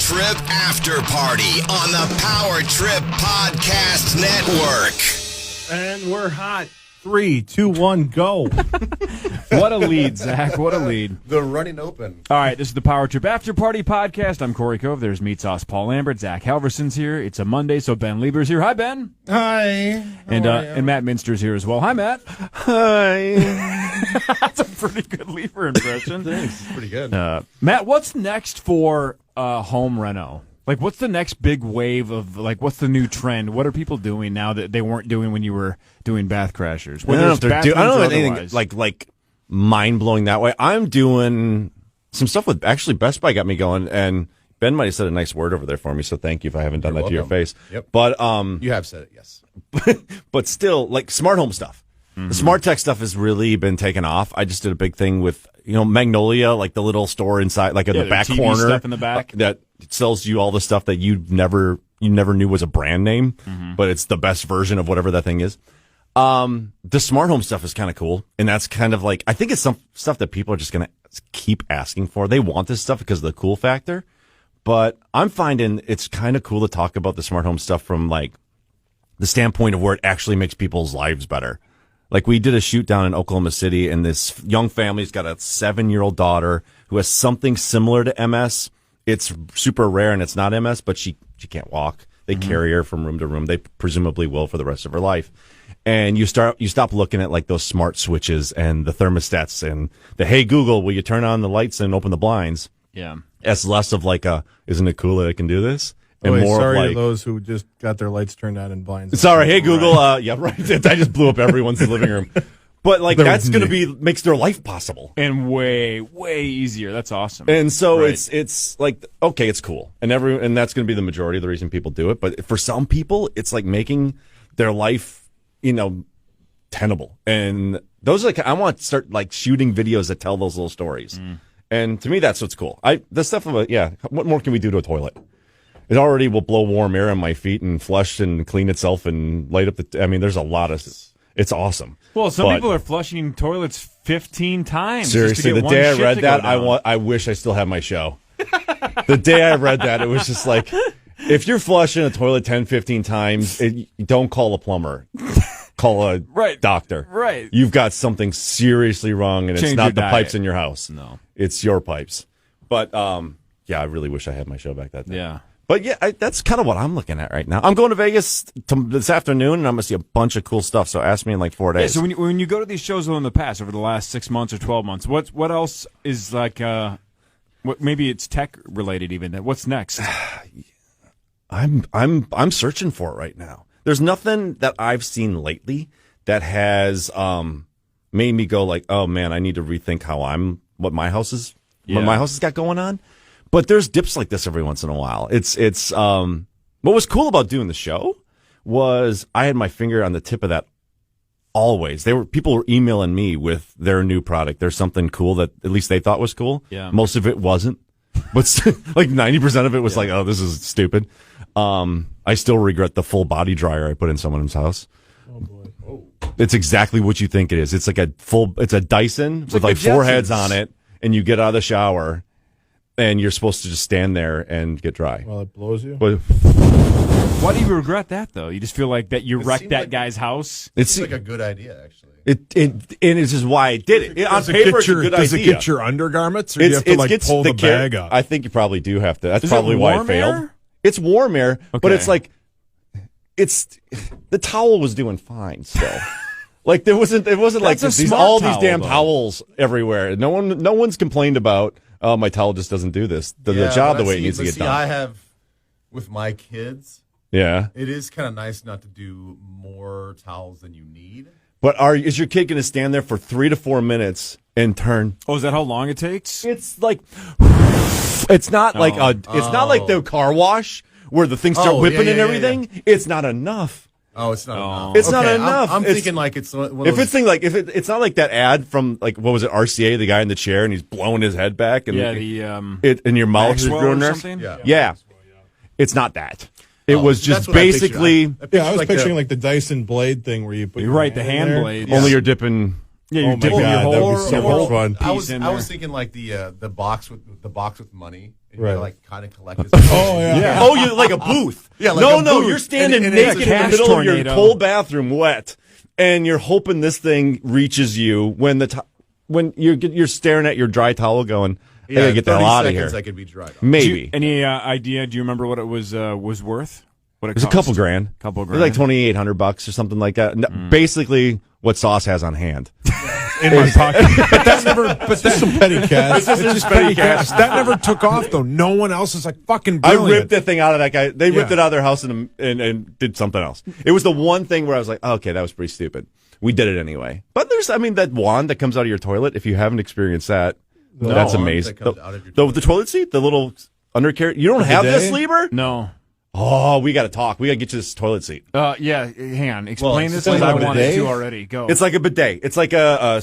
Trip After Party on the Power Trip Podcast Network. And we're hot. 3, 2, 1, go. What a lead, Zach. What a lead. The running open. All right, this is the Power Trip After Party Podcast. I'm Corey Cove. There's Meat Sauce Paul Lambert. Zach Halverson's here. It's a Monday, so Ben Lieber's here. Hi, Ben. Hi. And Matt Minster's here as well. Hi, Matt. Hi. That's a pretty good Lieber impression. Thanks. Pretty good. Matt, what's next for home reno? Like, what's the next big wave of, like, what's the new trend? What are people doing now that they weren't doing when you were doing Bath Crashers? I don't know if anything like mind-blowing that way. I'm doing some stuff with, actually, Best Buy got me going, and Ben might have said a nice word over there for me, so thank you if I haven't done that to your face. Yep. But, you have said it, yes. but still, like, smart home stuff. Mm-hmm. The smart tech stuff has really been taken off. I just did a big thing with, Magnolia, like the little store inside, like in the back TV corner. Stuff in the back. That sells you all the stuff that you never knew was a brand name, but it's the best version of whatever that thing is. The smart home stuff is kind of cool, and that's kind of like, I think it's some stuff that people are just going to keep asking for. They want this stuff because of the cool factor, but I'm finding it's kind of cool to talk about the smart home stuff from like the standpoint of where it actually makes people's lives better. Like, we did a shoot down in Oklahoma City, and this young family's got a 7-year-old daughter who has something similar to MS. It's super rare, and it's not MS, but she can't walk. They carry her from room to room. They presumably will for the rest of her life. And you stop looking at, like, those smart switches and the thermostats and the, hey, Google, will you turn on the lights and open the blinds? Yeah. It's less of like isn't it cool that I can do this? And more sorry of like, to those who just got their lights turned on and blinds. Sorry, hey Google, yeah, right. I just blew up everyone's living room. But like that's going to makes their life possible and way easier. That's awesome. And so it's like, okay, it's cool, and that's going to be the majority of the reason people do it. But for some people, it's like making their life, tenable. And those are like, I want to start like shooting videos that tell those little stories. And to me, that's what's cool. The stuff about what more can we do to a toilet? It already will blow warm air on my feet and flush and clean itself and light up there's a lot of. It's awesome. Well, some people are flushing toilets 15 times. Seriously, just to get the day I read that, down. I wish I still had my show. The day I read that, it was just like, if you're flushing a toilet 10, 15 times, don't call a plumber. Call a doctor. Right. You've got something seriously wrong, and Change it's not your the diet. pipes in your house. No. It's your pipes. But, I really wish I had my show back that day. Yeah. But that's kind of what I'm looking at right now. I'm going to Vegas this afternoon, and I'm going to see a bunch of cool stuff. So ask me in like 4 days. Yeah, so when you go to these shows in the past, over the last 6 months or 12 months, what else is like? Maybe it's tech related even. What's next? I'm searching for it right now. There's nothing that I've seen lately that has made me go like, oh man, I need to rethink what my house has got going on. But there's dips like this every once in a while. It's what was cool about doing the show was I had my finger on the tip of that always. People were emailing me with their new product. There's something cool that at least they thought was cool. Yeah. Most of it wasn't. But like 90% of it was like, oh, this is stupid. I still regret the full body dryer I put in someone's house. Oh boy. Oh. It's exactly what you think it is. It's like it's a Dyson with like 4 heads on it, and you get out of the shower and you're supposed to just stand there and get dry. Well, it blows you. But Why do you regret that, though? You just feel like that you wrecked that guy's house? It's like a good idea, actually. And this is why I did it. On paper, it's a good idea. Does it get your undergarments, or do you have to like pull the bag up? I think you probably do have to. That's Is probably it why it warm failed. air? It's warm air, but Okay. it's like the towel was doing fine still. Like it wasn't like That's a these smart all these towel, damn though. towels everywhere. No one's complained about. Oh, my towel just doesn't do this. The job the way it needs to get done. I have with my kids. Yeah, It is kind of nice not to do more towels than you need. but is your kid going to stand there for 3 to 4 minutes and turn? Oh, is that how long it takes? It's like it's not like the car wash where the things start whipping and everything. Yeah. It's not enough. Oh, it's not enough. It's not enough. I'm It's- thinking like it's one of If those, it's thing like it's not like that ad from like what was it, RCA, the guy in the chair and he's blowing his head back and and your mouth is Maxwell growing or there. something? Yeah. It's not that. It was just that's what I pictured. basically I was picturing like the Dyson blade thing where you put You're your right, the hand in there. blade. only you're dipping Yeah, you Oh my dip in your God, whole, that would be so your whole much fun. piece in I there. was thinking like the box with money, and Right. you like kind of collect this. Oh, yeah. Oh, you like a booth? Yeah, like no, a no, booth. you're standing And naked it's in the cash middle of your tornado. cold bathroom, wet, and you're hoping this thing reaches you when when you're staring at your dry towel, going, "I gotta get the hell 30 out of seconds here." I could be dried off. Maybe Any idea? Do you remember what it was worth? What it was a couple grand. Couple It was like $2,800 or something like that. Basically, what Sauce has on hand. in my pocket. But that never. But that's Some petty cash. It's just petty cash. That never took off though. No one else is like fucking I brilliant. ripped that thing out of that guy. They ripped Yeah. it out of their house and did something else. It was the one thing where I was like, oh, okay, that was pretty stupid. We did it anyway. But that wand that comes out of your toilet, if you haven't experienced that, that's wand amazing. that comes out of your The toilet seat, the little undercarriage. You don't have this, bidet? Lieber? No. Oh, we got to talk. We got to get you this toilet seat. Yeah, hang on. Explain it's this like like I a wanted bidet? to already. Go. It's like a bidet. It's like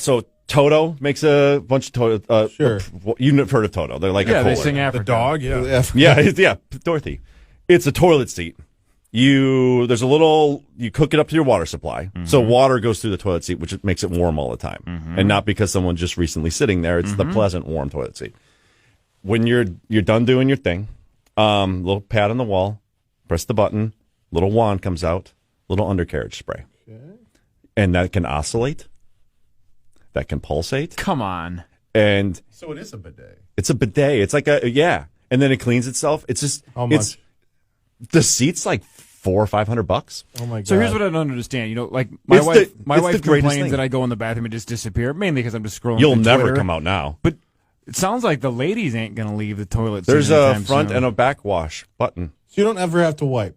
so Toto makes a bunch of toilet. Sure. You've heard of Toto. They're like yeah, a they Kohler. sing the Africa. dog. Yeah. Yeah, Dorothy. It's a toilet seat. There's a little, you cook it up to your water supply. So water goes through the toilet seat, which makes it warm all the time. And not because someone's just recently sitting there. It's the pleasant, warm toilet seat. When you're done doing your thing, little pad on the wall, press the button, little wand comes out, little undercarriage spray. And that can oscillate. That can pulsate. Come on. And So it is a bidet. it's a bidet. It's like yeah. And then it cleans itself. It's just, How much? it's, the seat's like $400 or $500. Oh my god. So here's what I don't understand. You know, like my It's wife, the- my it's wife the greatest complains thing. that I go in the bathroom and just disappear, mainly because I'm just scrolling. You'll through never Twitter. come out now. But it sounds like the ladies ain't gonna leave the toilet. seat There's a anytime front soon. and a back wash button. So you don't ever have to wipe.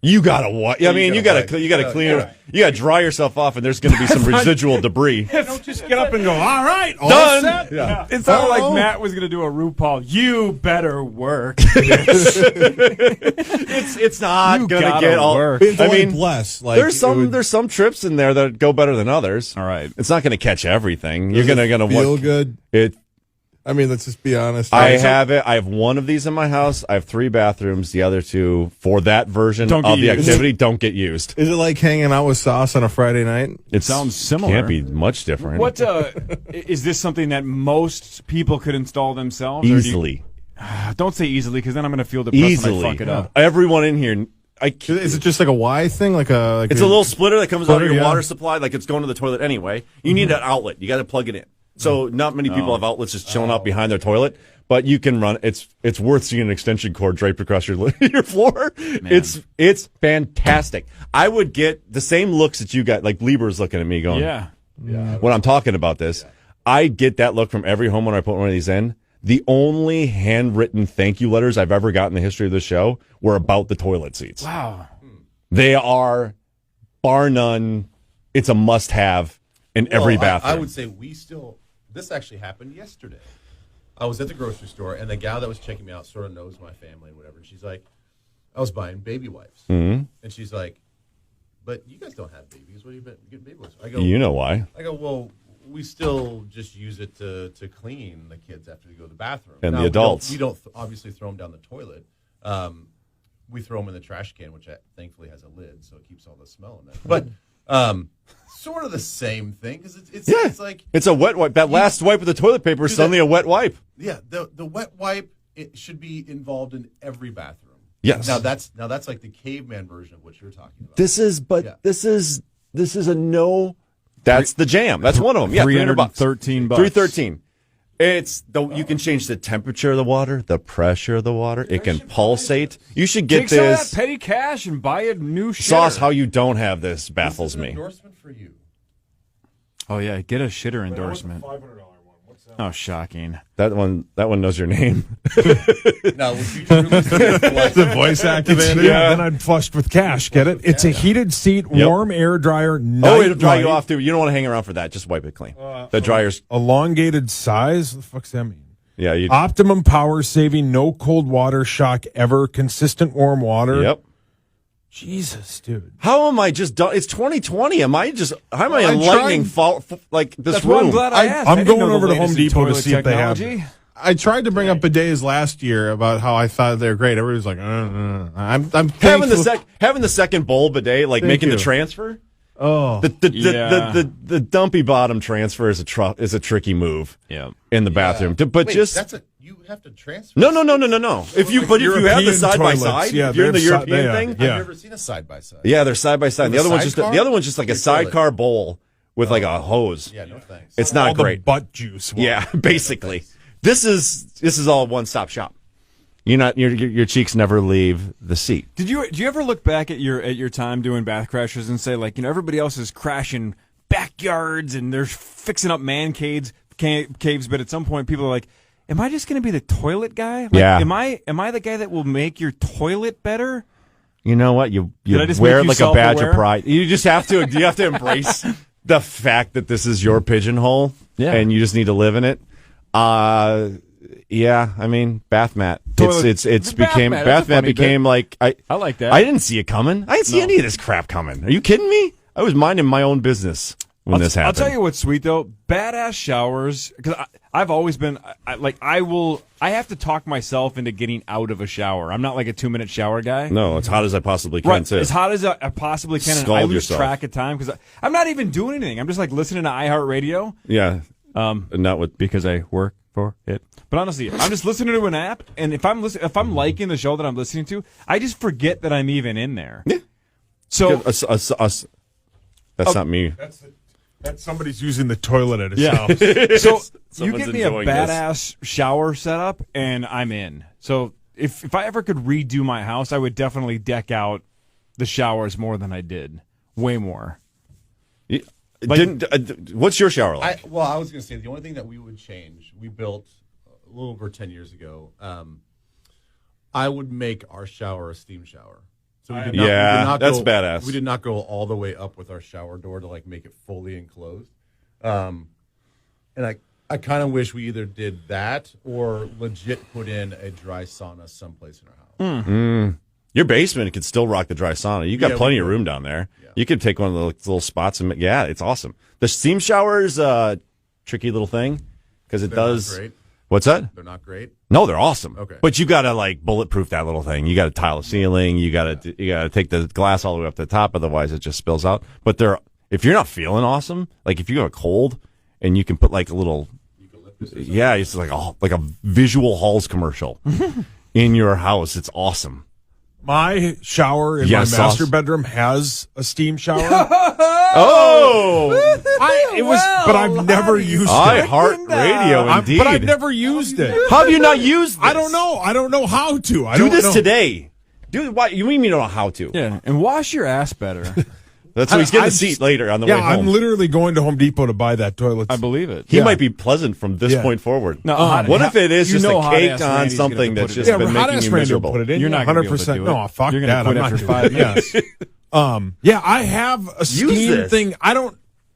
You gotta what? I mean, you gotta clean. You gotta dry yourself off, and there's gonna be some residual debris. Don't just get up and go. All right, all Done. set. Yeah. It sounded Uh-oh. like Matt was gonna do a RuPaul. You better work. It's not You gonna gotta get all. work. It's I only mean, less. Like there's some it some trips in there that go better than others. All right. It's not gonna catch everything. You're would gonna feel what? good. It. I mean, let's just be honest. I have it. I have one of these in my house. I have 3 bathrooms. The other 2 for that version Don't of get the used. activity don't get used. Is it like hanging out with Sauce on a Friday night? It sounds similar. Can't be much different. What is this something that most people could install themselves? Or do Easily, don't say easily, because then I'm gonna feel depressed when I easily. fuck it up. Everyone in here. Is it just like a Y thing? Like a? It's a little splitter that comes out of Splitter, your yeah. water supply, like it's going to the toilet anyway. You need an outlet. You got to plug it in. So not many people have outlets just chilling out behind their toilet, but you can run. It's worth seeing an extension cord draped across your your floor. It's fantastic. I would get the same looks that you got. Like Lieber's looking at me going, Yeah. when I'm talking about this, I get that look from every homeowner I put one of these in. The only handwritten thank you letters I've ever got in the history of the show were about the toilet seats. Wow. They are, bar none, it's a must-have in every bathroom. I would say this actually happened yesterday. I was at the grocery store, and the gal that was checking me out sort of knows my family and whatever. And she's like, I was buying baby wipes. Mm-hmm. And she's like, but you guys don't have babies. What do you get baby wipes? I go, You know why. well, we still just use it to clean the kids after they go to the bathroom. And Now, the adults. We don't obviously throw them down the toilet. We throw them in the trash can, which thankfully has a lid, so it keeps all the smell in there. But sort of the same thing, because it's like, It's a wet wipe. That last swipe of the toilet paper is suddenly a wet wipe. yeah, the wet wipe, it should be involved in every bathroom. Yes. Now that's like the caveman version of what you're talking about. This is a no. That's the jam. That's one of them. Yeah, $300. $313. $313. You can change the temperature of the water, the pressure of the water. It can pulsate. You should get Take some of this. that petty cash and buy a new shitter. Sauce, how you don't have this baffles This is an me. endorsement for you. Oh yeah, get a shitter endorsement. Oh, shocking. That one knows your name. Now, would you truly The voice activated. Yeah. Then I'd flushed with cash. Get it? It's a heated seat, Yep. warm air dryer. Oh, it'll dry you night, off too. You don't want to hang around for that. Just wipe it clean. The dryer's Elongated size. What the fuck's that mean? yeah. You Optimum power saving, no cold water shock ever, consistent warm water. yep. Jesus, dude. How am I just done? It's 2020. How am I I enlightening tried- like this That's why I'm room? glad I asked. I'm I didn't going know over the to Home latest in Depot to toilet see if they have technology. I tried to bring up bidets last year about how I thought they're great. Everybody's like, I'm having thankful- the second bowl bidet, like Thank making the you. transfer. Oh, The dumpy bottom transfer is a tricky move. Yeah. In the bathroom, but Wait, you have to transfer. No. If you have the side by side, yeah, if you're in the European thing, Yeah. I've never seen a side by side. yeah, they're side by side. The other one's just like a Your sidecar bowl with like a hose. Yeah, no thanks. It's not All great. the butt juice. Yeah, basically, this is all one stop shop. Your cheeks never leave the seat. Do you ever look back at your time doing bath crashers and say, like, everybody else is crashing backyards and they're fixing up man caves, but at some point people are like, am I just going to be the toilet guy? Like, Yeah. Am I the guy that will make your toilet better? You know what? You Did I just wear make it you like a badge of self-aware? pride. You just have to. You have to embrace the fact that this is your pigeonhole, and you just need to live in it. Yeah, I mean, bath mat. It's became bath mat became like I like that. I didn't see it coming. I didn't see any of this crap coming. Are you kidding me? I was minding my own business when this happened. I'll tell you what's sweet though, badass showers. Because I've always been I have to talk myself into getting out of a shower. I'm not like a 2-minute shower guy. No, as hot as I possibly can. Right, too. as hot as I possibly can, and Scald I lose yourself. track of time because I'm not even doing anything. I'm just like listening to iHeartRadio. Yeah. Not with Because I work for it. But honestly, I'm just listening to an app, and if I'm liking the show that I'm listening to, I just forget that I'm even in there. Yeah. So That's not me. That's somebody's using the toilet at his yeah. house. So you Someone's give me a enjoying this. badass shower setup, and I'm in. So if I ever could redo my house, I would definitely deck out the showers more than I did, way more. What's your shower like? I was going to say the only thing that we would change, we built a little over 10 years ago. I would make our shower a steam shower. So we did not that's go, badass. We did not go all the way up with our shower door to like make it fully enclosed. And I kind of wish we either did that or legit put in a dry sauna someplace in our house. Your basement could still rock the dry sauna. You got plenty of room down there. Yeah. You could take one of the little spots and it's awesome. The steam shower is a tricky little thing because it does. Not great. What's that? They're not great. No, they're awesome. Okay. But you got to like bulletproof that little thing. You got to tile the ceiling. You got to take the glass all the way up to the top. Otherwise, it just spills out. But if you're not feeling awesome, like if you have a cold and you can put like a little, it's like a Visual Halls commercial in your house. It's awesome. My shower in my master bedroom has a steam shower. But I've never used it. iHeartRadio, indeed. But I've never used it. How have you not used this? I don't know. I don't know how to. Do this today. Why? You mean you don't know how to? Yeah, and wash your ass better. That's what he's getting a seat later on the way home. I'm literally going to Home Depot to buy that toilet. I believe it. He might be pleasant from this point forward. No, what if it is just a cake on Randy's something gonna that's put it just in. been making you miserable? Put it in. You're not going to be able to do it. No, fuck You're that. Quit I'm after not 5 minutes. I have a steam this. thing.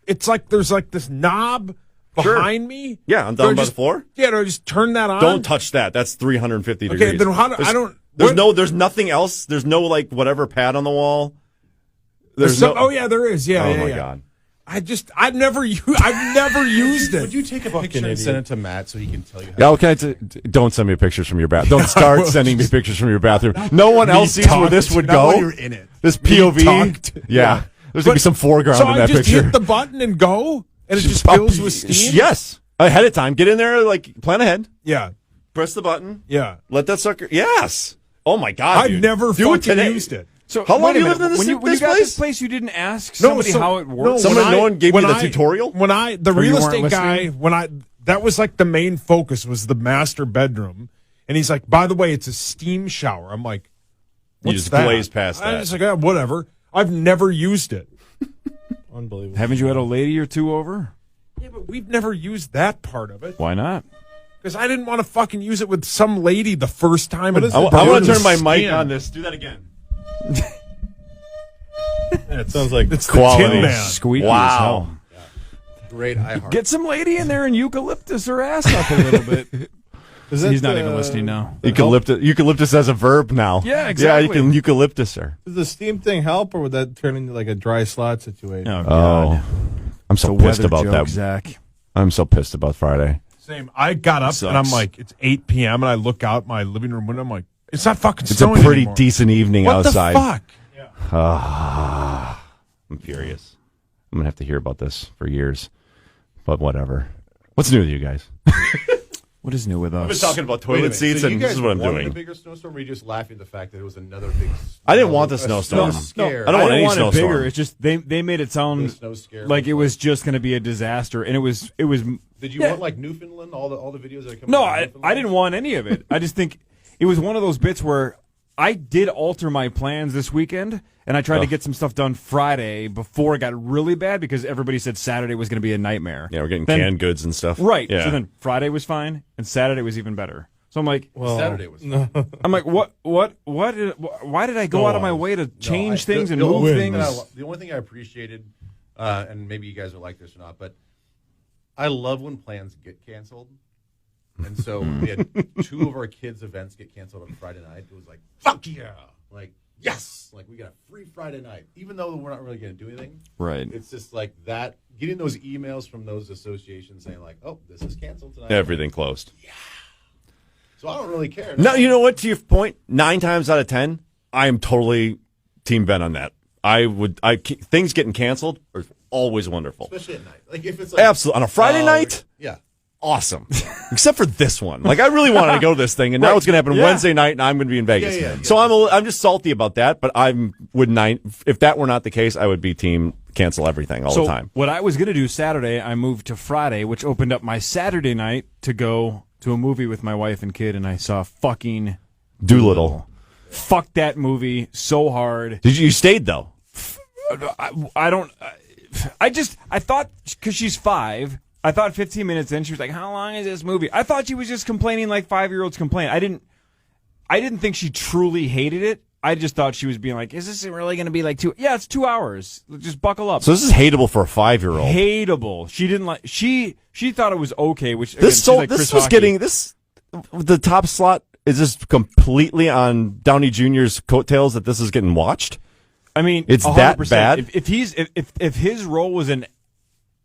It's like there's like this knob behind me. Yeah, I'm down by the floor. Yeah, do I just turn that on? Don't touch that. That's 350 degrees. Okay, then I don't. There's nothing else. There's no like whatever pad on the wall. There's no. Oh yeah, there is. Yeah. Oh yeah, my yeah. God. I've never used it. Would you take a picture and send it to Matt so he can tell you how? Yeah, okay. Don't send me pictures from your bathroom. Don't start sending me pictures from your bathroom. No one else sees where this would go. You're in it. This POV. Yeah. There's going to be some foreground in that So I just picture. hit the button and go, and it just fills with steam? Yes. Ahead of time. Get in there, like, plan ahead. Yeah. Press the button. Yeah. Let that sucker. Yes. Oh, my God, I've dude. never Do it fucking today. used it. So How long wait a you minute. lived in this when you got place? this place, you didn't ask somebody how it works? No one gave you the tutorial? The Or you real weren't estate guy, listening? that was like the main focus was the master bedroom. And he's like, by the way, it's a steam shower. I'm like, what's You just that? glazed past I'm that. just like, whatever. I've never used it. unbelievable. Haven't you had a lady or two over? Yeah, but we've never used that part of it. Why not? Because I didn't want to fucking use it with some lady the first time. I want to turn my mic on this. Do that again. It sounds like It's Quality. the Tin Man. Squeaky as Wow. hell. Great iHeart. Get some lady in there and eucalyptus her ass up a little bit. He's not even listening now. Eucalyptus as a verb now. Yeah, exactly. Yeah, you can eucalyptus her. Does the steam thing help, or would that turn into like a dry slot situation? Oh, God. I'm so It's a pissed weather about joke, that. Zach. I'm so pissed about Friday. Same. I got up Sucks. and I'm like, it's 8 p.m. and I look out my living room window. I'm like, it's not fucking It's a snowing pretty anymore. decent evening What outside. the fuck? I'm furious. I'm going to have to hear about this for years. But whatever. What's new with you guys? What is new with us? I've been talking about Wait a toilet minute, seats, so you and guys this is what I'm wanted doing. a bigger snowstorm, or are you just laughing at the fact that it was another big I didn't want the snowstorm. Scare. I don't want any it snowstorm. bigger. It's just they made it The sound snow scare like it was just going to be a disaster, and it was. Did you Yeah. want like Newfoundland? All the videos that come No, out of I Newfoundland? didn't want any of it. I just think it was one of those bits where I did alter my plans this weekend, and I tried to get some stuff done Friday before it got really bad because everybody said Saturday was going to be a nightmare. Yeah, we're getting Then- canned goods and stuff. Right. Yeah. So then Friday was fine, and Saturday was even better. So I'm like, Saturday was. I'm like, why did I go out of my way to change things and the move only things? the only thing I appreciated, and maybe you guys are like this or not, but I love when plans get canceled. And so we had 2 of our kids' events get canceled on Friday night. It was like, fuck yeah! Like, yes! Like, we got a free Friday night. Even though we're not really going to do anything. Right. It's just like that, getting those emails from those associations saying like, oh, this is canceled tonight. Everything closed. So I don't really care. No, you know what? To your point, 9 times out of 10, I am totally Team Ben on that. Things getting canceled are always wonderful. Especially at night. Like, if it's like. Absolutely. On a Friday night? Yeah. Awesome. Except for this one. Like, I really wanted to go to this thing, and now it's going to happen Wednesday night, and I'm going to be in Vegas. Yeah. So I'm just salty about that, but if that were not the case, I would be team cancel everything all the time. What I was going to do Saturday, I moved to Friday, which opened up my Saturday night to go to a movie with my wife and kid, and I saw fucking Doolittle. Fuck that movie so hard. You stayed, though? I thought, because she's 5, I thought 15 minutes in, she was like, how long is this movie? I thought she was just complaining like 5-year-olds complain. I didn't think she truly hated it. I just thought she was being like, is this really going to be like 2? Yeah, it's 2 hours. Just buckle up. So this is hateable for a 5-year-old. Hateable. She didn't like, she thought it was okay, which again, This she's like this Chris was Hockey. getting this. The top slot is just completely on Downey Jr.'s coattails that this is getting watched. I mean, It's 100%. that bad? If his role was an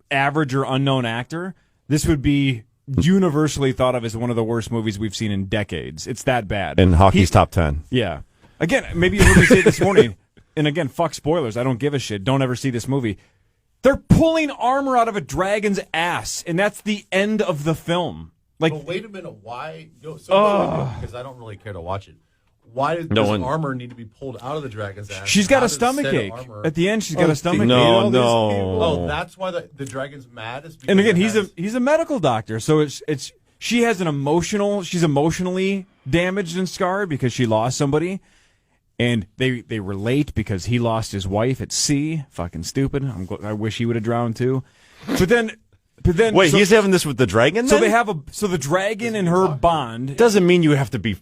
average or unknown actor, this would be universally thought of as one of the worst movies we've seen in decades. It's that bad. In hockey's top 10. Yeah. Again, maybe you heard me say this morning, and again, fuck spoilers. I don't give a shit. Don't ever see this movie. They're pulling armor out of a dragon's ass, and that's the end of the film. Like, But wait a minute, why? Because I don't really care to watch it. Why does armor need to be pulled out of the dragon's ass? she's got How a does stomach said ache. armor- At the end, she's got a stomach ache. No. Oh, that's why the dragon's mad. Is because And again, it has- he's a medical doctor, so it's she's emotionally damaged and scarred because she lost somebody, and they relate because he lost his wife at sea. Fucking stupid. I wish he would have drowned too. But then Wait, so, he's having this with the dragon? so then? they have the dragon and her bond. Doesn't mean you have to be.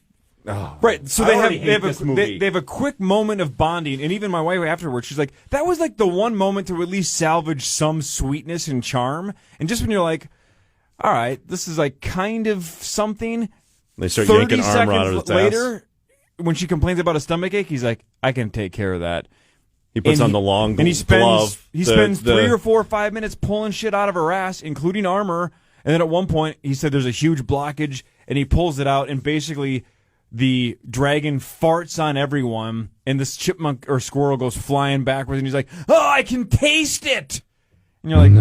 Oh, Right, so I they already have hate this movie. they have a quick moment of bonding, and even my wife afterwards, she's like, "That was like the one moment to at least salvage some sweetness and charm." And just when you're like, "All right, this is like kind of something," They start 30 yanking armor out of seconds his ass. later, when she complains about a stomach ache, he's like, "I can take care of that." He puts And on the long and he spends glove. he spends 3 or 4 or 5 minutes pulling shit out of her ass, including armor. And then at one point, he said there's a huge blockage, and he pulls it out, and basically the dragon farts on everyone, and this chipmunk or squirrel goes flying backwards, and he's like, "Oh, I can taste it!" And you're like,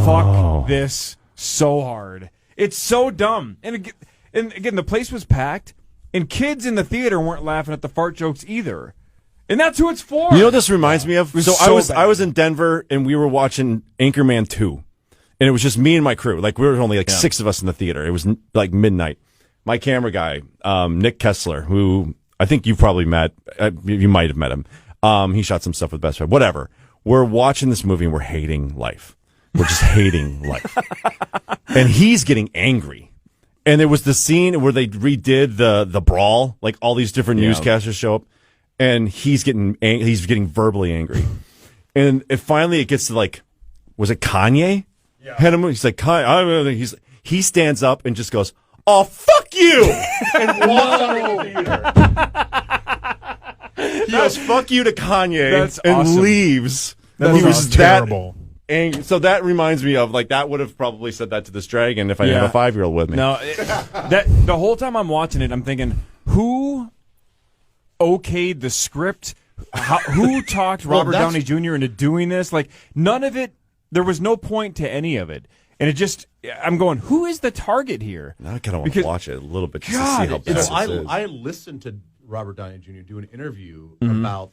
"Fuck this so hard. It's so dumb." And again, the place was packed, and kids in the theater weren't laughing at the fart jokes either. And that's who it's for. You know what this reminds me of? was So so I was bad. in Denver and we were watching Anchorman 2. And it was just me and my crew. Like we were only 6 of us in the theater. It was like midnight. My camera guy, Nick Kessler, who I think you've probably met. You might have met him. He shot some stuff with Best Friend. Whatever. We're watching this movie and we're hating life. We're just hating life. And he's getting angry. And there was the scene where they redid the brawl. Like all these different newscasters show up. And he's getting verbally angry, and finally it gets to like, was it Kanye? Yeah. Had him. He's like, he stands up and just goes, "Oh fuck you!" and walks out of the theater. He goes, "Fuck you" to Kanye, That's and awesome. leaves. That he sounds was terrible. that angry. So that reminds me of like that would have probably said that to this dragon if I didn't have a 5-year-old with me. No, that the whole time I'm watching it, I'm thinking, who okayed the script? Who talked Robert Downey Jr. into doing this? Like, none of it there was no point to any of it. And it just, I'm going, who is the target here? Now I kind of want to watch it a little bit just to God, see how bad this is. I listened to Robert Downey Jr. do an interview about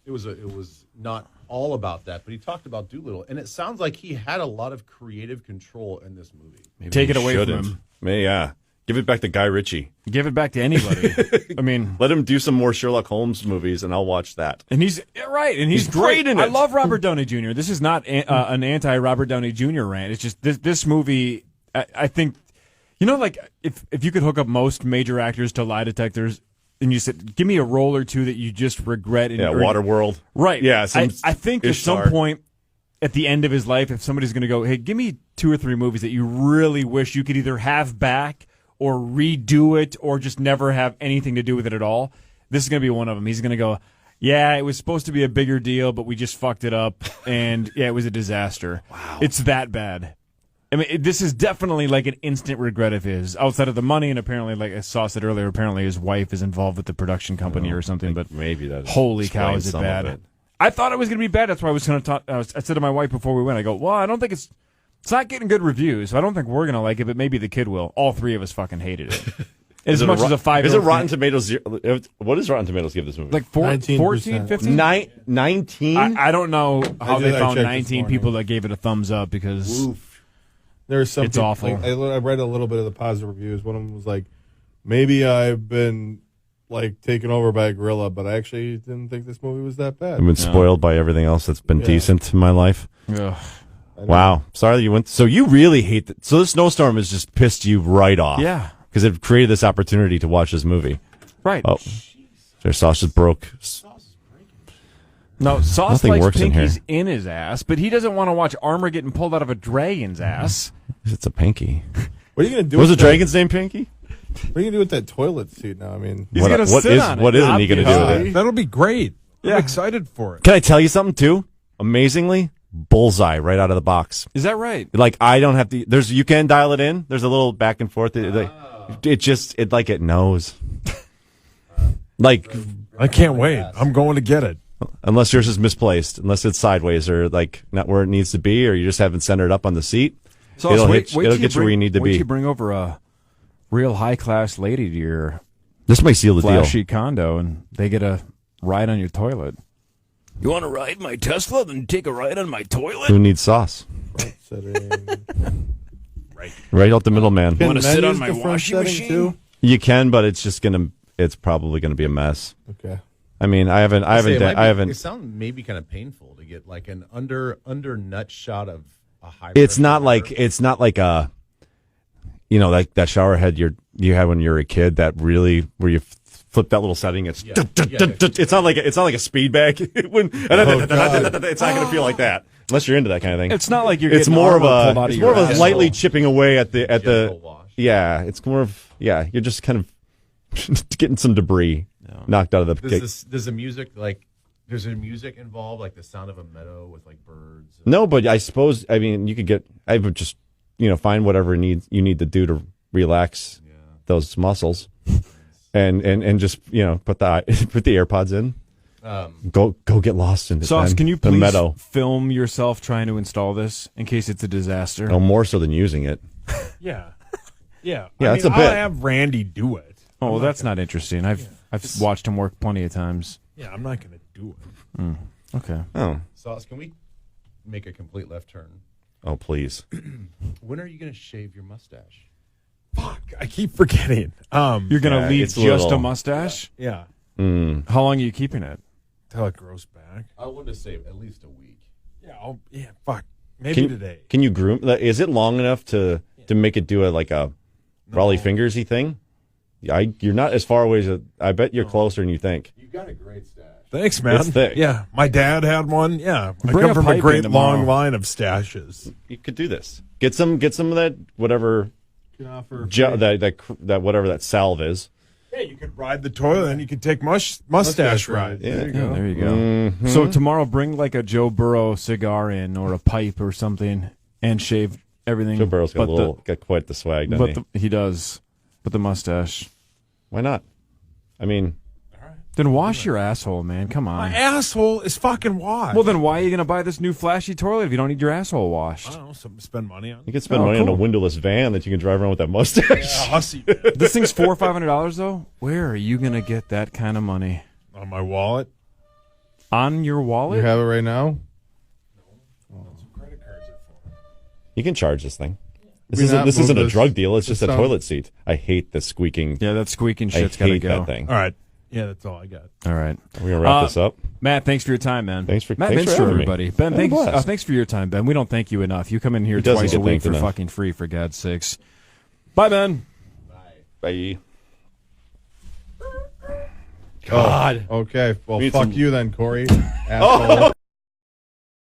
it was not all about that, but he talked about Doolittle, and it sounds like he had a lot of creative control in this movie. Maybe Take he it away from shouldn't. him. Yeah. Give it back to Guy Ritchie. Give it back to anybody. I mean, Let him do some more Sherlock Holmes movies, and I'll watch that. and he's right, and he's great in I it. love Robert Downey Jr. This is not an anti-Robert Downey Jr. rant. It's just this movie. I think, like if you could hook up most major actors to lie detectors, and you said, give me a role or two that you just regret. Yeah, Waterworld. Right. Yeah. I think at some point at the end of his life, if somebody's going to go, hey, give me 2 or 3 movies that you really wish you could either have back or redo it or just never have anything to do with it at all, this is going to be one of them. He's going to go, yeah, it was supposed to be a bigger deal, but we just fucked it up, and yeah, it was a disaster. Wow. It's that bad. I mean, this is definitely like an instant regret of his, outside of the money, and apparently, like I saw said earlier, apparently his wife is involved with the production company or something, but maybe that holy cow, is it bad. I thought it was going to be bad. That's why I was going to talk. I said to my wife before we went, I go, well, I don't think it's not getting good reviews, so I don't think we're going to like it, but maybe the kid will. All 3 of us fucking hated it. As much as a 5. Is it Rotten Tomatoes? What does Rotten Tomatoes give this movie? Like 14, 15? 19? I don't know how they found checked 19 people that gave it a thumbs up because There's some it's people, awful. Like, I read a little bit of the positive reviews. One of them was like, maybe I've been like taken over by a gorilla, but I actually didn't think this movie was that bad. I've been spoiled by everything else that's been decent in my life. Ugh. Wow. Sorry that you went. So you really hate that. So this snowstorm has just pissed you right off. Yeah. Because it created this opportunity to watch this movie. Right. Oh. Their sausage broke. No, Sauce Nothing likes works in here. pinkies in his ass, but he doesn't want to watch armor getting pulled out of a dragon's ass. It's a Pinky. What are you going to do? Was the with dragon's name Pinky? What are you going to do with that toilet seat now? I mean, He's going to sit on it. What isn't he going to do with obviously. it? that'll be great. Yeah. I'm excited for it. Can I tell you something, too? Amazingly, bullseye right out of the box. Is that right? Like, I don't have to. You can dial it in. There's a little back and forth. It knows. Like, I can't wait. I'm going to get it. unless yours is misplaced, unless it's sideways or like not where it needs to be, or you just haven't centered up on the seat. So it'll wait get you where you need to wait be. till you bring over a real high class lady to your This might seal the deal. flashy condo, and they get a ride on your toilet. You want to ride my Tesla? Then take a ride on my toilet. Who needs sauce? Right out the middle, man. You want to sit on my Menus washing different setting, machine? too? You can, but it's probably gonna be a mess. Okay. I mean, I haven't. It sounds maybe kind of painful to get like an under nut shot of a high. It's not like a, like that shower head you had when you were a kid. That really where you flip that little setting. It's it's not like a speed bag. It's not gonna feel like that unless you're into that kind of thing. It's not like you're. It's getting more of armor pulled out a your it's ass. lightly chipping away at the gentle wash. yeah. It's more of you're just kind of getting some debris knocked out of the. Does the music there's a music involved, like the sound of a meadow with like birds? No, but I suppose you could get. I would just find whatever you need to do to relax those muscles, and just put the AirPods in. Go get lost in it. Sauce, man. can you The please meadow? film yourself trying to install this in case it's a disaster? No, more so than using it. Yeah. Yeah. Yeah, I it's a mean, bit. I'll have Randy do it. Oh, well, that's not interesting. I've watched him work plenty of times. Yeah, I'm not going to do it. Okay. Oh, Sauce, can we make a complete left turn? oh, please. When are you going to shave your mustache? Fuck, I keep forgetting. You're gonna Yeah, leave it's just a little- mustache? Yeah. How long are you keeping it? Till it grows back. I want to say at least a week. Yeah, fuck. Maybe today. Can you groom? Is it long enough to make it do a Raleigh Fingersy thing? You're not as far away as I bet you're closer than you think. You got a great stash. Thanks, man. It's thick. Yeah, my dad had one. Yeah, I Bring come a from pipe a in great tomorrow. long line of stashes. You could do this. Get some of that whatever that whatever that salve is. Yeah, you could ride the toilet and you could take mustache rides. Yeah. There you go. So tomorrow, bring like a Joe Burrow cigar in or a pipe or something and shave everything. Joe Burrow's got but got quite the swag, doesn't he? he does. But the mustache. Why not? I mean, Then wash your asshole, man. Come on. My asshole is fucking washed. Well, then why are you going to buy this new flashy toilet if you don't need your asshole washed? I don't know. Something to spend money on. You could spend money on a windowless van that you can drive around with that mustache. Hussy. This thing's $400 or $500 though. Where are you going to get that kind of money? On my wallet. On your wallet? You have it right now? You can charge this thing. This We isn't not this move isn't a this- drug deal. It's just a this toilet seat. I hate the squeaking. Yeah, that squeaking I shit's got to hate go. that thing. All right. Yeah, that's all I got. All right. We're gonna wrap this up. Matt, thanks for your time, man. Thanks for Matt having Minster, me. everybody. Ben, Been a blast. thanks for your time, Ben. We don't thank you enough. You come in here He doesn't twice a get week thanked for enough. fucking free, for God's sakes. Bye, Ben. Bye. God. Okay. Well, Need fuck some- you then, Corey. Asshole.